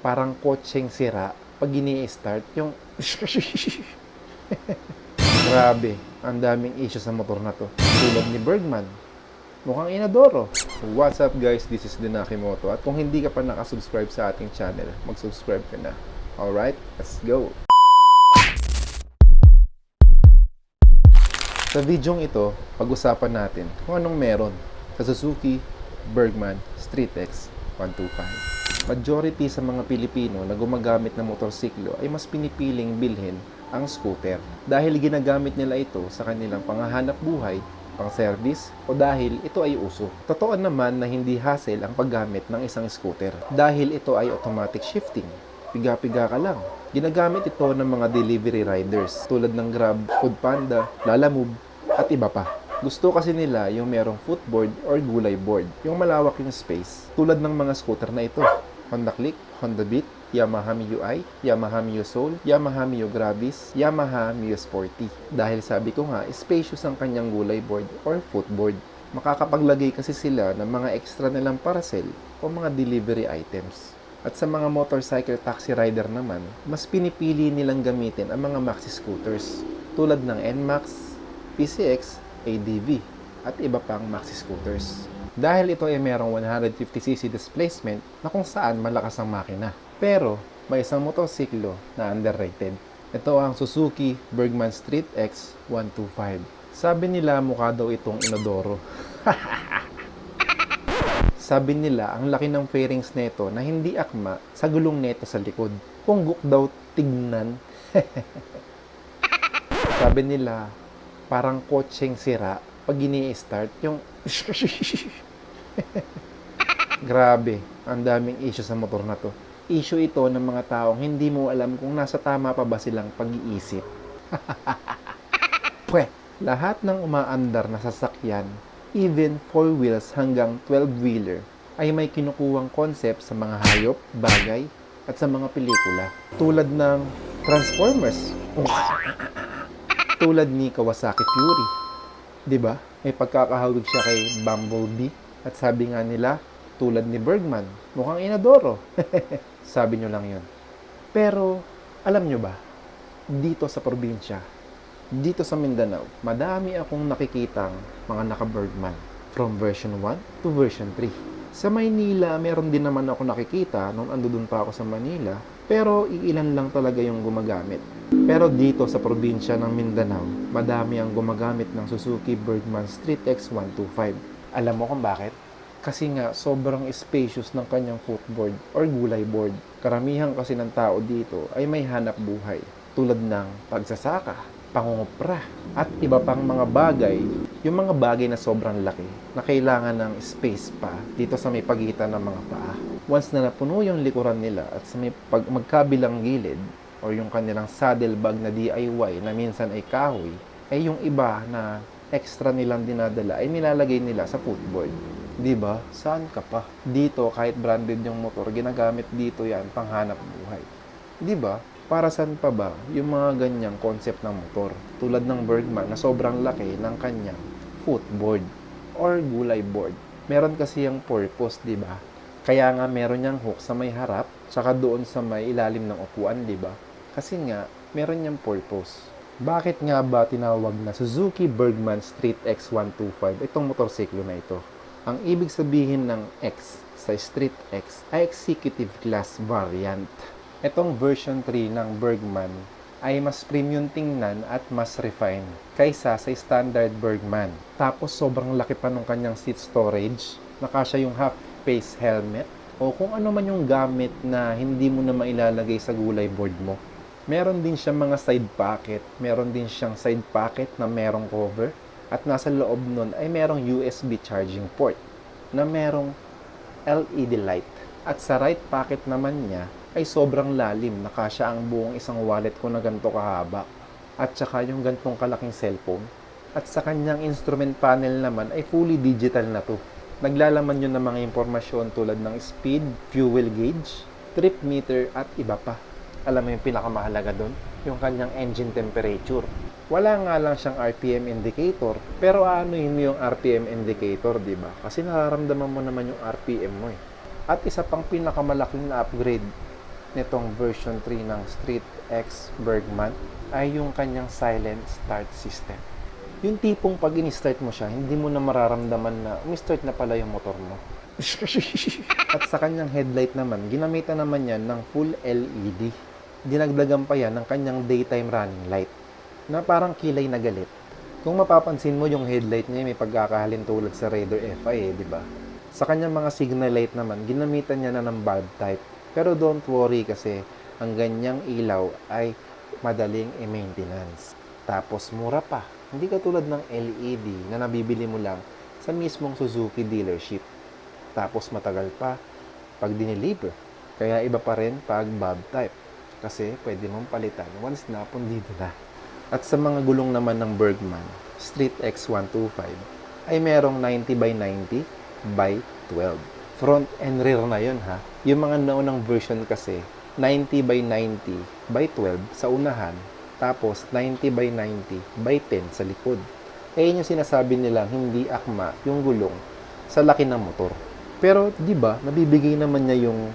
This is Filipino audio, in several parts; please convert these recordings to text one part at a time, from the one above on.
parang kotseng sira pag ini-start yung grabe, ang daming issue sa motor na to. Tulad ni Bergman, mukhang inadoro. What's up guys, this is Dinakimoto. At kung hindi ka pa nakasubscribe sa ating channel, mag-subscribe ka na. Alright, let's go! Sa videong ito, pag-usapan natin kung anong meron sa Suzuki Bergman StreetX 125. Majority sa mga Pilipino na gumagamit ng motorsiklo ay mas pinipiling bilhin ang scooter dahil ginagamit nila ito sa kanilang panghahanap buhay, pang-service o dahil ito ay uso. Totoo naman na hindi hassle ang paggamit ng isang scooter dahil ito ay automatic shifting. Piga-piga ka lang. Ginagamit ito ng mga delivery riders tulad ng Grab, Foodpanda, Lalamove at iba pa. Gusto kasi nila yung merong footboard or gulay board, yung malawak yung space, tulad ng mga scooter na ito. Honda Click, Honda Beat, Yamaha Mio I, Yamaha Mio Soul, Yamaha Mio Gravis, Yamaha Mio Sporty. Dahil sabi ko nga, spacious ang kanyang gulay board or footboard. Makakapaglagay kasi sila ng mga extra nilang parcel o mga delivery items. At sa mga motorcycle taxi rider naman, mas pinipili nilang gamitin ang mga maxi scooters tulad ng NMAX, PCX, ADV at iba pang maxi scooters. Dahil ito ay merong 150cc displacement na kung saan malakas ang makina. Pero may isang motorsiklo na underrated. Ito ang Suzuki Bergman StreetX 125. Sabi nila mukha daw itong inodoro. Sabi nila ang laki ng fairings nito na hindi akma sa gulong neto sa likod. Punggok daw tignan. Sabi nila parang kotseng sira pag ini-start yung grabe, ang daming issue sa motor na to. Issue ito ng mga taong hindi mo alam kung nasa tama pa ba silang pag-iisip. Pweh, lahat ng umaandar na sasakyan, even 4 wheels hanggang 12-wheeler, ay may kinukuwang concept sa mga hayop, bagay, at sa mga pelikula. Tulad ng Transformers. Tulad ni Kawasaki Fury. 'Di ba? May pagkakahawig siya kay Bumblebee. At sabi nga nila, tulad ni Bergman, mukhang inadoro. Sabi nyo lang yun. Pero, alam nyo ba, dito sa probinsya, dito sa Mindanao, madami akong nakikitang mga naka-Bergman. From version 1 to version 3. Sa Maynila, meron din naman ako nakikita nung andun pa ako sa Manila, pero iilan lang talaga yung gumagamit. Pero dito sa probinsya ng Mindanao, madami ang gumagamit ng Suzuki Bergman StreetX 125. Alam mo kung bakit? Kasi nga sobrang spacious ng kanyang footboard or gulay board. Karamihan kasi ng tao dito ay may hanap buhay tulad ng pagsasaka, pangungupra, at iba pang mga bagay, yung mga bagay na sobrang laki na kailangan ng space pa dito sa may pagitan ng mga paa. Once na napuno yung likuran nila at sa may magkabilang gilid or yung kanilang saddle bag na DIY na minsan ay kahoy, ay yung iba na extra nilang dinadala ay nilalagay nila sa footboard. Diba? Saan ka pa? Dito, kahit branded yung motor, ginagamit dito yan panghanap buhay. Diba? Para saan pa ba yung mga ganyang concept ng motor? Tulad ng Bergman na sobrang laki ng kanyang footboard or gulay board. Meron kasi yung purpose, diba? Kaya nga meron yung hook sa may harap, saka doon sa may ilalim ng upuan, diba? Kasi nga, meron yung purpose. Bakit nga ba tinawag na Suzuki Bergman StreetX 125 itong motorsiklo na ito? Ang ibig sabihin ng X sa StreetX ay Executive Class Variant. Itong version 3 ng Bergman ay mas premium tingnan at mas refined kaysa sa standard Bergman. Tapos sobrang laki pa ng kanyang seat storage, nakasya yung half-face helmet, o kung ano man yung gamit na hindi mo na mailalagay sa gulay board mo. Meron din siyang mga side pocket. Meron din siyang side pocket na merong cover. At nasa loob nun ay merong USB charging port na merong LED light. At sa right pocket naman niya ay sobrang lalim. Nakasya ang buong isang wallet ko na ganito kahaba. At saka yung gantong kalaking cellphone. At sa kanyang instrument panel naman ay fully digital na to. Naglalaman yun ng mga impormasyon tulad ng speed, fuel gauge, trip meter at iba pa. Alam mo yung pinakamahalaga doon? Yung kanyang engine temperature. Wala nga lang siyang RPM indicator, pero aanuhin mo yung RPM indicator, di ba? Kasi nararamdaman mo naman yung RPM mo eh. At isa pang pinakamalaking na upgrade nitong version 3 ng Street X Bergman ay yung kanyang silent start system. Yung tipong pag in-start mo siya, hindi mo na mararamdaman na umi-start na pala yung motor mo. At sa kanyang headlight naman, ginamitan naman yan ng full LED. Dinagdagan pa yan ng kanyang daytime running light na parang kilay na galit. Kung mapapansin mo yung headlight niya may pagkakahalin tulad sa Raider FI di ba? Sa kanyang mga signal light naman, ginamitan niya na ng bulb type. Pero don't worry kasi ang ganyang ilaw ay madaling i-maintenance. Tapos mura pa. Hindi katulad ng LED na nabibili mo lang sa mismong Suzuki dealership. Tapos matagal pa pag dineliver. Kaya iba pa rin pag bulb type. Kasi pwede mong palitan once na pundido na. At sa mga gulong naman ng Bergman, Street X125 ay merong 90 by 90 by 12. Front and rear na yun ha. Yung mga naunang version kasi, 90 by 90 by 12 sa unahan, tapos 90 by 90 by 10 sa likod. Eh yun yung sinasabi nilang hindi akma yung gulong sa laki ng motor. Pero di ba nabibigay naman niya yung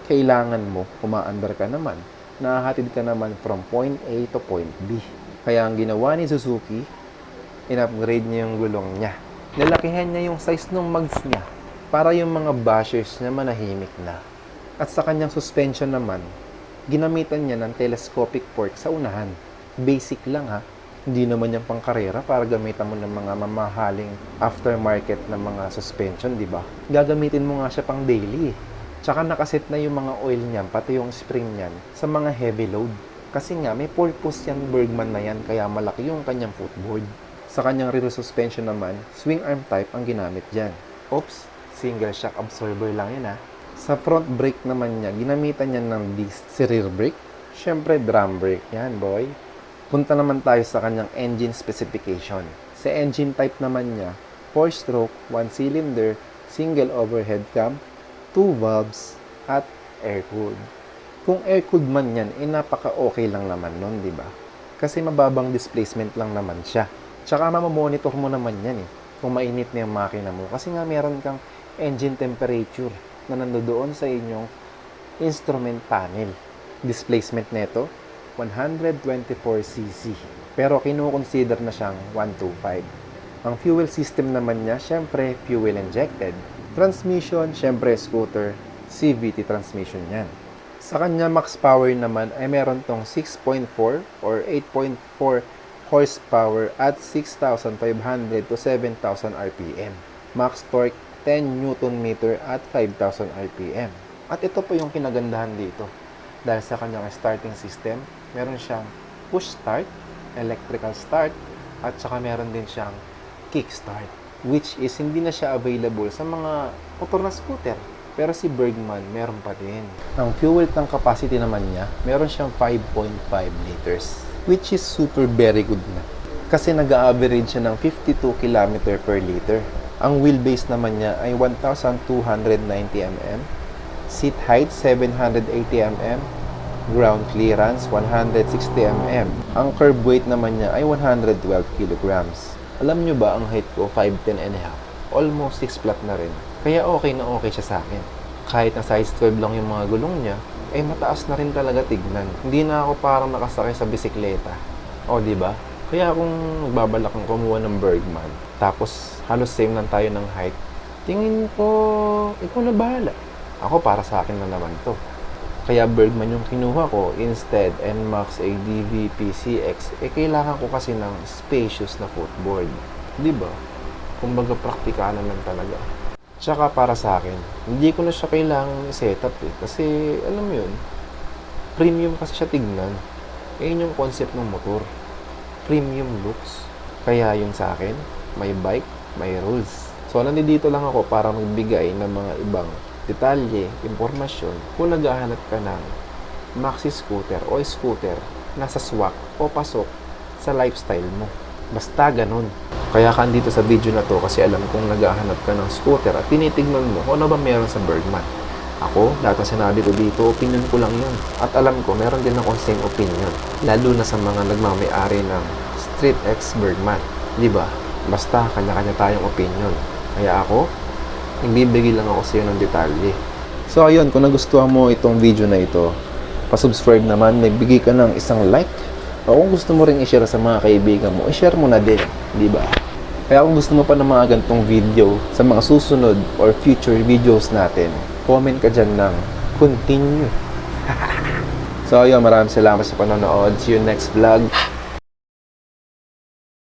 kailangan mo, umaandar ka naman, nahahatid ka naman from point A to point B. Kaya ang ginawa ni Suzuki, in-upgrade niya yung gulong niya. Nalakihan niya yung size ng mags niya para yung mga bashers niya manahimik na. At sa kanyang suspension naman, ginamitan niya ng telescopic fork sa unahan. Basic lang ha. Hindi naman yung pangkarera para gamitan mo ng mga mamahaling aftermarket na mga suspension, di ba? Gagamitin mo nga siya pang daily. Tsaka nakaset na yung mga oil niyan, pati yung spring niyan, sa mga heavy load. Kasi nga, may purpose yan Bergman na yan, kaya malaki yung kanyang footboard. Sa kanyang rear suspension naman, swing arm type ang ginamit dyan. Oops, single shock absorber lang yun ha. Sa front brake naman niya, ginamitan niya ng disc si rear brake. Siyempre, drum brake yan, boy. Punta naman tayo sa kanyang engine specification. Sa engine type naman niya, 4-stroke, 1-cylinder, single overhead cam, 2 valves, at air-cooled. Kung air-cooled man yan, napaka-okay lang naman nun, di ba? Kasi mababang displacement lang naman siya. Tsaka mamamonitor mo naman yan kung mainit na yung makina mo. Kasi nga meron kang engine temperature na nandoon sa inyong instrument panel. Displacement neto, 124cc. Pero kinukonsider na siyang 125. Ang fuel system naman niya, syempre, fuel injected. Transmission, syempre, scooter, CVT transmission yan. Sa kanya max power naman ay meron tong 6.4 or 8.4 horsepower at 6,500 to 7,000 RPM. Max torque 10 Nm at 5,000 RPM. At ito po yung kinagandahan dito. Dahil sa kanyang starting system, meron siyang push start, electrical start, at saka meron din siyang kick start. Which is hindi na siya available sa mga motor na scooter. Pero si Bergman, meron pa din. Ang fuel tank capacity naman niya, meron siyang 5.5 liters. Which is super very good na. Kasi nag-average siya ng 52 km per liter. Ang wheelbase naman niya ay 1,290 mm. Seat height, 780 mm. Ground clearance, 160 mm. Ang curb weight naman niya ay 112 kg. Alam nyo ba, ang height ko, 5'10 and a half. Almost 6 flat na rin. Kaya okay na okay siya sa akin. Kahit na size 12 lang yung mga gulong niya, ay mataas na rin talaga tignan. Hindi na ako parang nakasakay sa bisikleta. O, di ba? Kaya kung magbabalak kang kumuha ng Bergman, tapos halos same lang tayo ng height, tingin ko, ikaw na bahala. Ako, para sa akin na naman to. Kaya Bergman yung kinuha ko instead NMAX ADV PCX. Kailangan ko kasi ng spacious na footboard. Di ba? Kumbaga praktikalan lang talaga. Tsaka para sa akin, hindi ko na siya kailangang setup Kasi alam mo yun, premium kasi siya tignan. Yun yung concept ng motor. Premium looks. Kaya yun sa akin, may bike, may rules. So nandito lang ako para magbigay ng mga ibang detalye, impormasyon kung naghahanap ka ng maxi scooter o scooter na sa swak o pasok sa lifestyle mo. Basta ganun. Kaya ka dito sa video na to kasi alam kong naghahanap ka ng scooter at tinitignan mo kung ano ba meron sa Bergman. Ako, lahat ng sinabi ko dito, opinion ko lang yun. At alam ko, meron din akong same opinion. Lalo na sa mga nagmamayari ng Street X Bergman. Diba? Basta kanya-kanya tayong opinion. Kaya ako, nagbibigay lang ako sa iyo ng detalye. So ayun, kung nagustuhan mo itong video na ito, pa-subscribe naman, nagbigay ka ng isang like. O kung gusto mo rin i-share sa mga kaibigan mo, i-share mo na din, di ba? Kaya kung gusto mo pa ng mga ganitong video sa mga susunod or future videos natin, comment ka dyan ng continue. So ayun, maraming salamat sa panonood. See you next vlog.